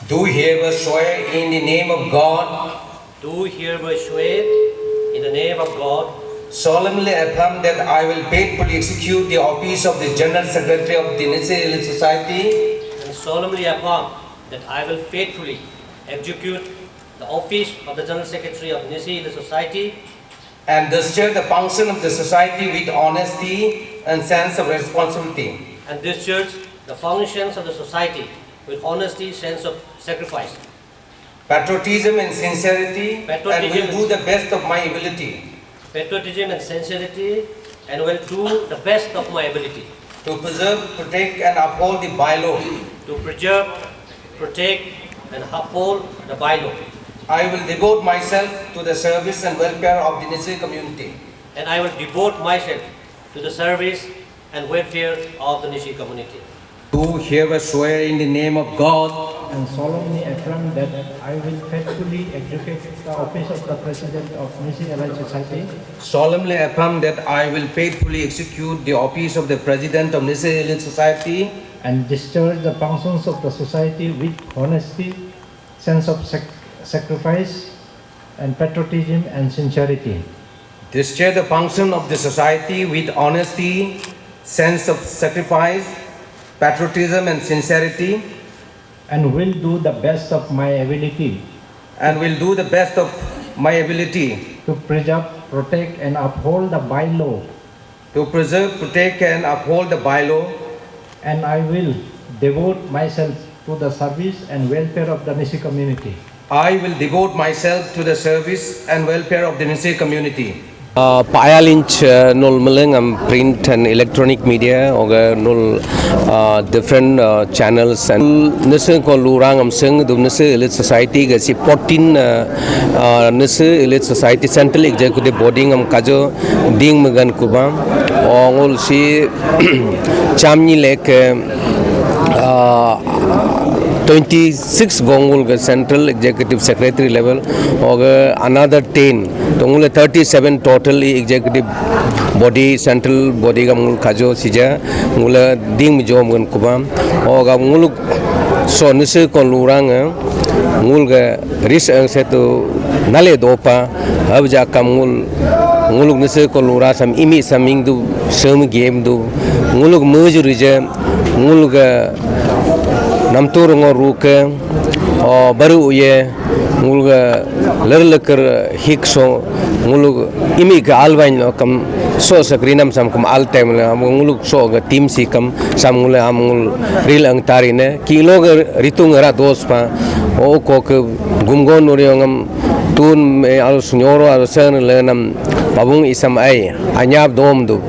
do hereby swear in the name of God, do hereby swear in the name of God, solemnly affirm that I will faithfully execute the office of the General Secretary of the Nisse Elite Society and solemnly affirm that I will faithfully execute the office of the General Secretary of Nisse Elite Society and discharge the function of the society with honesty and sense of responsibility. and discharge the functions of the society with honesty, sense of sacrifice, Patriotism and sincerity, and Patriotism will do the best of my ability patriotism and sincerity, and will do the best of my ability to preserve, protect, and uphold the bylaw. to preserve, protect, and uphold the bylaw. I will devote myself to the service and welfare of the Nisse community. And I will devote myself to the service and welfare of the Nishi community. Do hereby swear in the name of God, and solemnly affirm that I will faithfully execute the office of the President of Nisse Elite Society solemnly affirm that I will faithfully execute the office of the President of Nisse Elite Society and discharge the functions of the society with honesty, sense of sacrifice, and patriotism and sincerity. discharge the function of the society with honesty, sense of sacrifice, patriotism, and sincerity, And will do the best of my ability and will do the best of my ability to preserve, protect, and uphold the bylaw. to preserve, protect, and uphold the bylaw, And I will devote myself to the service and welfare of the Nisse community. I will devote myself to the service and welfare of the Nisse community. Payalinch nol melengam print and electronic media oga nol different channels and Nisse ko lurang seng du Nisse Elite Society ga si 14 Nisse Elite Society Central Executive Body am kajo ding megan kuba ongol si chamni lek 26 gongul ga Central Executive Secretary level or another 10 tongule 37 total executive body central body ga mul khajo sija mula ding jom gun kubam o ga mul so Nisse kon lurang mul ga ris ang setu nale dopa habja kamul nguluk Nisse kon lura sam imi saming du sem game du nguluk mujurije ngul ga namtur ngor ruke o baru ye ngulga lerleker hikso ngulug imi ga alwain kam so sakrinam sam kam al time la ngulug so ga team si kam sam ngule amul ril ang tarine kilo ga ritung ra dos pa o ko ke gumgon noriongam tun me al sunyoro al sen lenam babung isam ai anyab dom du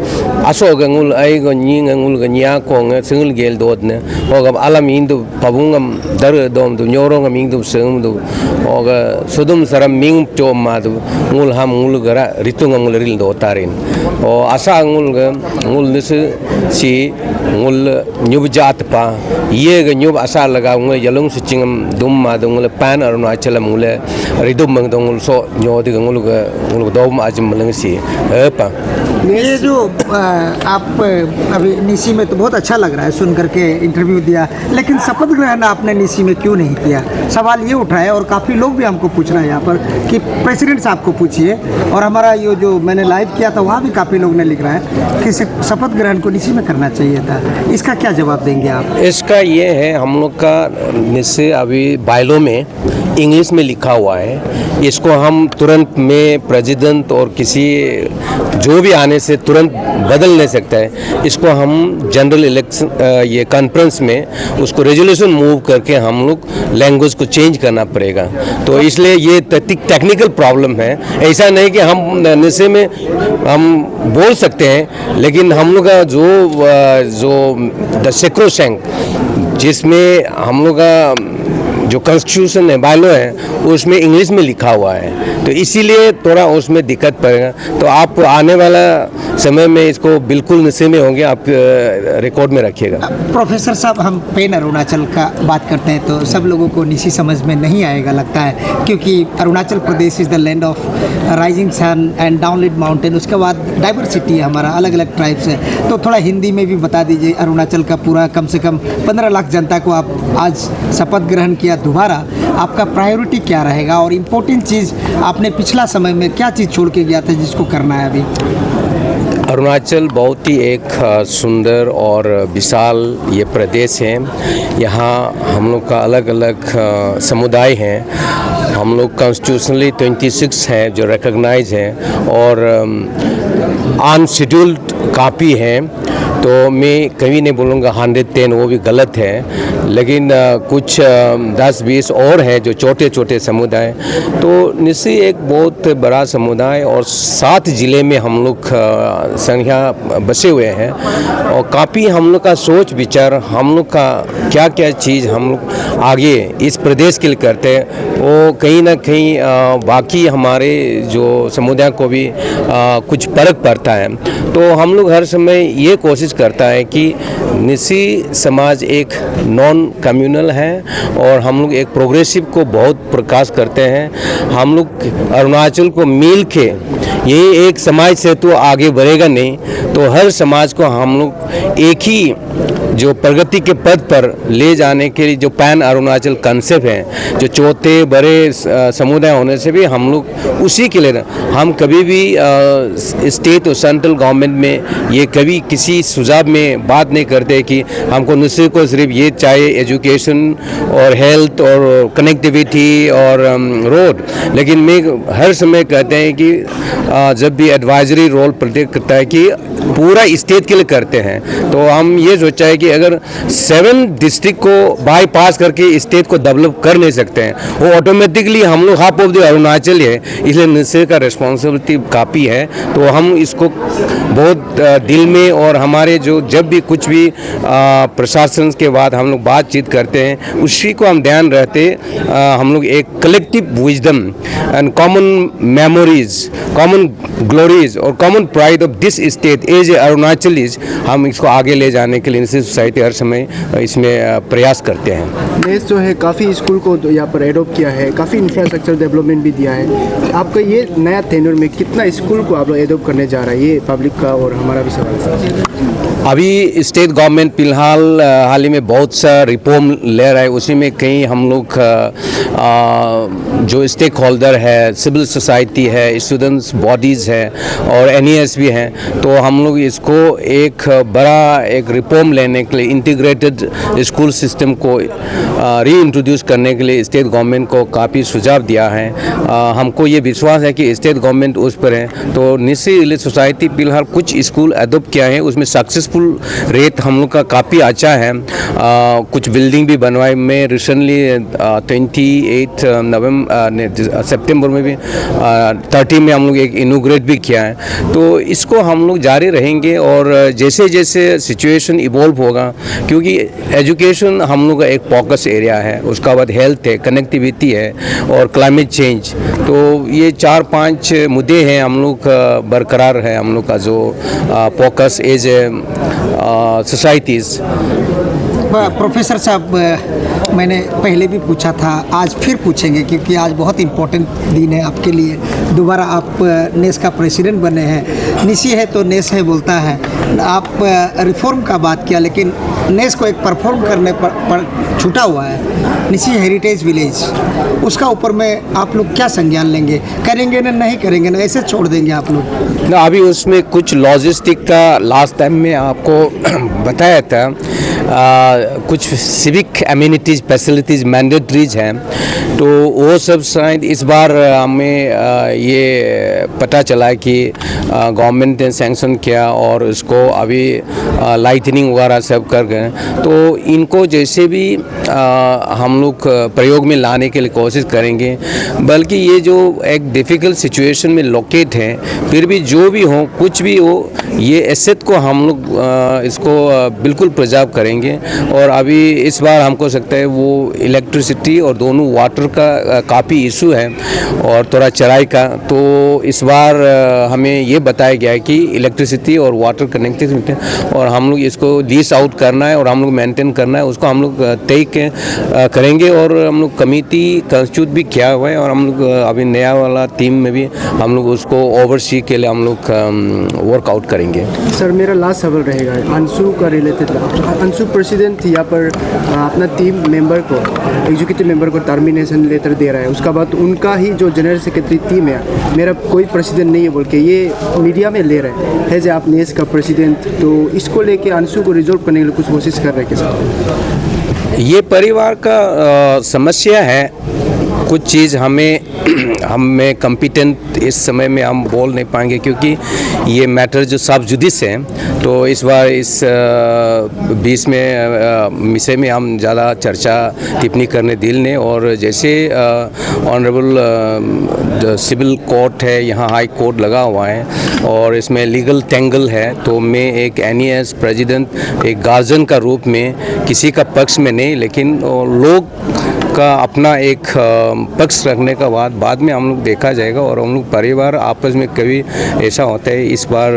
aso ga ngul ai go nying ngul ga nya ko nga singul gel dot ne o ga alam indu babungam dar dom du nyoro ga ming du seng du o ga sudum saram ming to ma du ngul ham ngul ga ritu ngul ril do tarin o asa ngul ga ngul Nisse si ngul nyub jat pa ye ga nyub asa laga ngul yalung su chingam dum ma du ngul pan aruna chalam ngul ridum mang du ngul so nyodi ga ngul dom ajim malang si pa ये जो आप अभी निसी में तो बहुत अच्छा लग रहा है सुन करके इंटरव्यू दिया, लेकिन शपथ ग्रहण आपने निसी में क्यों नहीं किया? सवाल ये उठा है और काफ़ी लोग भी हमको पूछ रहे हैं यहाँ पर कि प्रेसिडेंट साहब को पूछिए, और हमारा ये जो मैंने लाइव किया था वहाँ भी काफ़ी लोग ने लिख रहा है कि शपथ ग्रहण को निसी में करना चाहिए था। इसका क्या जवाब देंगे आप? इसका ये है हम लोग का Nisse अभी बाइलो में इंग्लिश में लिखा हुआ है, इसको हम तुरंत में प्रेसिडेंट और किसी जो भी आने से तुरंत बदल नहीं सकता है। इसको हम जनरल इलेक्शन ये कॉन्फ्रेंस में उसको रेजोल्यूशन मूव करके हम लोग लैंग्वेज को चेंज करना पड़ेगा, तो इसलिए ये टेक्निकल प्रॉब्लम है। ऐसा नहीं कि हम Nisse में हम बोल सकते हैं, लेकिन हम लोग का जो द सेक्रोसैंक्ट जिसमें हम लोग का जो कॉन्स्टिट्यूशन है बाइलो है उसमें इंग्लिश में लिखा हुआ है, तो इसीलिए थोड़ा उसमें दिक्कत पड़ेगा। तो आप आने वाला समय में इसको बिल्कुल Nisse में होंगे, आप रिकॉर्ड में रखिएगा। प्रोफेसर साहब, हम पेन अरुणाचल का बात करते हैं तो सब लोगों को निसी समझ में नहीं आएगा लगता है, क्योंकि Arunachal Pradesh is the land of rising sun and dawn lit mountain. उसके बाद डाइवर्सिटी है हमारा, अलग अलग ट्राइब्स है, तो थोड़ा हिंदी में भी बता दीजिए। अरुणाचल का पूरा कम से कम 15 लाख जनता को आप आज शपथ ग्रहण किया दिया दोबारा, आपका प्रायोरिटी क्या रहेगा और इम्पोर्टेंट चीज़ आपने पिछला समय में क्या चीज़ छोड़ के गया था जिसको करना है अभी? अरुणाचल बहुत ही एक सुंदर और विशाल ये प्रदेश है। यहाँ हम लोग का अलग अलग समुदाय हैं। हम लोग कॉन्स्टिट्यूशनली 26 है जो रिकॉग्नाइज है और अनशेड्यूल्ड काफ़ी है। तो मैं कभी नहीं बोलूँगा 110, वो भी गलत है, लेकिन कुछ 10-20 और है जो छोटे छोटे समुदाय। तो निश्चय एक बहुत बड़ा समुदाय और 7 ज़िले में हम लोग संख्या बसे हुए हैं और काफ़ी हम लोग का सोच विचार, हम लोग का क्या क्या चीज़ हम लोग आगे इस प्रदेश के लिए करते हैं वो कहीं ना कहीं बाकी हमारे जो समुदाय को भी कुछ फर्क पड़ता है। तो हम लोग हर समय ये कोशिश करता है कि निसी समाज एक नॉन कम्युनल है और हम लोग एक प्रोग्रेसिव को बहुत प्रकाश करते हैं। हम लोग अरुणाचल को मिल के ये एक समाज से तो आगे बढ़ेगा नहीं, तो हर समाज को हम लोग एक ही जो प्रगति के पद पर ले जाने के लिए जो पैन अरुणाचल कंसेप्ट है, जो छोटे बड़े समुदाय होने से भी हम लोग उसी के लिए हम कभी भी स्टेट और सेंट्रल गवर्नमेंट में ये कभी किसी सुझाव में बात नहीं करते कि हमको निश्चित को सिर्फ ये चाहिए एजुकेशन और हेल्थ और कनेक्टिविटी और रोड, लेकिन मैं हर समय कहते हैं कि जब भी एडवाइजरी रोल प्ले करता है कि पूरा स्टेट के लिए करते हैं। तो हम ये सोचा है कि अगर 7 डिस्ट्रिक्ट को बाईपास करके स्टेट को डेवलप कर नहीं सकते हैं, वो ऑटोमेटिकली हम लोग हाफ ऑफ द अरुणाचल है, इसलिए निश्चय का रिस्पॉन्सिबिलिटी काफ़ी है। तो हम इसको बहुत दिल में और हमारे जो जब भी कुछ भी प्रशासन के बाद हम लोग बातचीत करते हैं उसी को हम ध्यान रहते हम लोग एक collective wisdom and common memories, common glories और common pride of this state as a Arunachalis, हम इसको आगे ले जाने के लिए निश्चित सोसाइटी हर समय इसमें प्रयास करते हैं। नेस जो है काफ़ी स्कूल को यहाँ पर एडोप्ट किया है, काफ़ी इंफ्रास्ट्रक्चर डेवलपमेंट भी दिया है। आपका ये नया टेन्योर में कितना स्कूल को आप लोग एडोप्ट करने जा रहा है, ये पब्लिक का और हमारा भी सवाल है। अभी स्टेट गवर्नमेंट फिलहाल हाल ही में बहुत सा रिफॉर्म ले रहा है, उसी में कई हम लोग जो स्टेक होल्डर है, सिविल सोसाइटी है, स्टूडेंट्स बॉडीज़ है और NES भी हैं, तो हम लोग इसको एक बड़ा एक रिफॉर्म लेने के लिए इंटीग्रेटेड स्कूल सिस्टम को री इंट्रोड्यूस करने के लिए स्टेट गवर्नमेंट को काफ़ी सुझाव दिया है। हमको ये विश्वास है कि स्टेट गवर्नमेंट उस पर है। तो निश्चित रिलीज सोसाइटी फिलहाल कुछ स्कूल अडोप्ट किया है, उसमें सक्सेसफुल रेट हम लोग का काफ़ी अच्छा है। कुछ बिल्डिंग भी बनवाई। मैं रिसेंटली 28 सितंबर में भी 30 में हम लोग एक इनोग्रेट भी किया है। तो इसको हम लोग जारी रहेंगे और जैसे जैसे सिचुएशन इवॉल्व होगा, क्योंकि एजुकेशन हम लोग का एक फोकस एरिया है, उसका बाद हेल्थ है, कनेक्टिविटी है और क्लाइमेट चेंज, तो ये 4-5 मुद्दे हैं हम लोग बरकरार है हम लोग का जो focus as a societies. Professor साहब, मैंने पहले भी पूछा था, आज फिर पूछेंगे क्योंकि आज बहुत इम्पोर्टेंट दिन है आपके लिए। दोबारा आप नेस का प्रेसिडेंट बने हैं। निसी है तो नेस है बोलता है। आप रिफॉर्म का बात किया, लेकिन नेस को एक परफॉर्म करने पर छूटा हुआ है निसी हेरिटेज विलेज, उसका ऊपर में आप लोग क्या संज्ञान लेंगे? करेंगे ना नहीं करेंगे ना, ऐसे छोड़ देंगे आप लोग? ना, अभी उसमें कुछ लॉजिस्टिक का लास्ट टाइम में आपको बताया था, कुछ सिविक एमिनिटीज़ फैसिलिटीज़ मैंडेटरीज हैं, तो वो सब शायद इस बार हमें ये पता चला है कि गवर्नमेंट ने सैंक्शन किया और उसको अभी लाइटनिंग वगैरह सब कर गए। तो इनको जैसे भी हम लोग प्रयोग में लाने के लिए कोशिश करेंगे, बल्कि ये जो एक डिफ़िकल्ट सिचुएशन में लोकेट है, फिर भी जो भी हो कुछ भी हो, ये एसेट को हम लोग इसको बिल्कुल प्रिजर्व करेंगे। और अभी इस बार हमको सकता है वो इलेक्ट्रिसिटी और दोनों वाटर का काफ़ी इशू है और थोड़ा चराई का, तो इस बार हमें ये हमें बताया गया है कि इलेक्ट्रिसिटी और वाटर कनेक्टिविटी और हम लोग इसको लीज आउट करना है और हम लोग मेंटेन करना है, उसको हम लोग तय करेंगे। और हम लोग कमेटी कंस्टिट्यूट भी किया हुआ है और हम लोग अभी नया वाला टीम में भी हम लोग उसको ओवरसी के लिए हम लोग वर्कआउट करेंगे। सर मेरा लास्ट सवाल रहेगा अंशु का रिलेटेड। अंशु प्रेसिडेंट यहाँ पर अपना टीम मेंबर को, एग्जीक्यूटिव मेंबर को टर्मिनेशन लेटर दे रहा है, उसका बाद उनका ही जो जनरल सेक्रेटरी टीम है, मेरा कोई प्रेसिडेंट नहीं है बोल के ये मीडिया में ले रहे हैं एज आप नेस का प्रेसिडेंट, तो इसको लेके अंशु को रिजोल्व करने के लिए कुछ कोशिश कर रहे हैं क्या? ये परिवार का समस्या है। कुछ चीज़ हमें कम्पिटेंट इस समय में हम बोल नहीं पाएंगे क्योंकि ये मैटर जो सब जुडिस है, तो इस बार इस बीच में विषय में हम ज़्यादा चर्चा टिप्पणी करने दिल ने। और जैसे ऑनरेबल सिविल कोर्ट है, यहाँ हाई कोर्ट लगा हुआ है और इसमें लीगल टेंगल है, तो मैं एक NES प्रेसिडेंट एक गार्जियन का रूप में किसी का पक्ष में नहीं, लेकिन लोग का अपना एक पक्ष रखने का बाद में हम लोग देखा जाएगा और हम लोग परिवार आपस में कभी ऐसा होता है। इस बार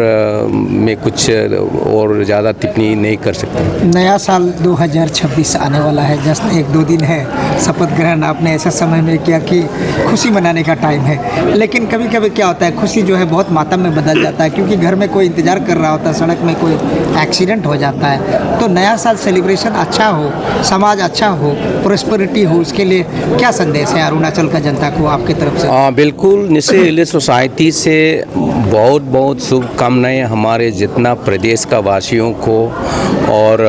में कुछ और ज़्यादा टिप्पणी नहीं कर सकते। नया साल 2026 आने वाला है, जस्ट 1-2 दिन है। शपथ ग्रहण आपने ऐसे समय में किया कि खुशी मनाने का टाइम है, लेकिन कभी कभी क्या होता है, खुशी जो है बहुत मातम में बदल जाता है क्योंकि घर में कोई इंतज़ार कर रहा होता है, सड़क में कोई एक्सीडेंट हो जाता है। तो नया साल सेलिब्रेशन अच्छा हो, समाज अच्छा हो, प्रोस्पेरिटी हो, उसके लिए क्या संदेश है अरुणाचल का जनता को आपकी तरफ से? बिल्कुल, निश्चय रिलीज सोसाइटी से बहुत बहुत शुभकामनाएं हमारे जितना प्रदेश का वासियों को और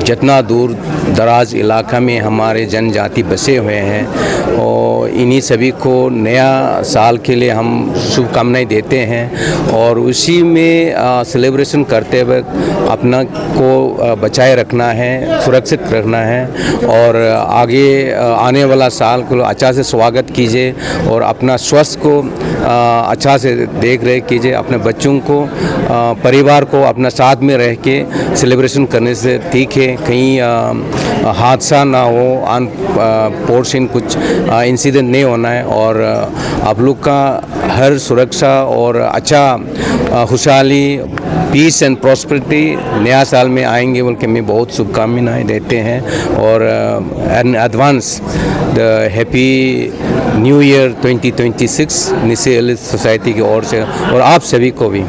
जितना दूर दराज इलाका में हमारे जनजाति बसे हुए हैं, और इन्हीं सभी को नया साल के लिए हम शुभकामनाएं देते हैं। और उसी में सेलिब्रेशन करते वक्त अपना को बचाए रखना है, सुरक्षित रखना है और आगे आने वाला साल को अच्छा से स्वागत कीजिए और अपना स्वास्थ्य को अच्छा से देख रेख कीजिए। अपने बच्चों को, परिवार को अपना साथ में रह के सेलिब्रेशन करने से ठीक है, कहीं हादसा ना हो, अनफॉर्चुनेट कुछ इंसिडेंट नहीं होना है। और आप लोग का हर सुरक्षा और अच्छा खुशहाली, पीस एंड प्रॉस्पेरिटी नया साल में आएंगे बोल के मैं बहुत शुभकामनाएं देते हैं। और an advance the happy new year 2026 निश्चय सोसाइटी की ओर से और आप सभी को भी।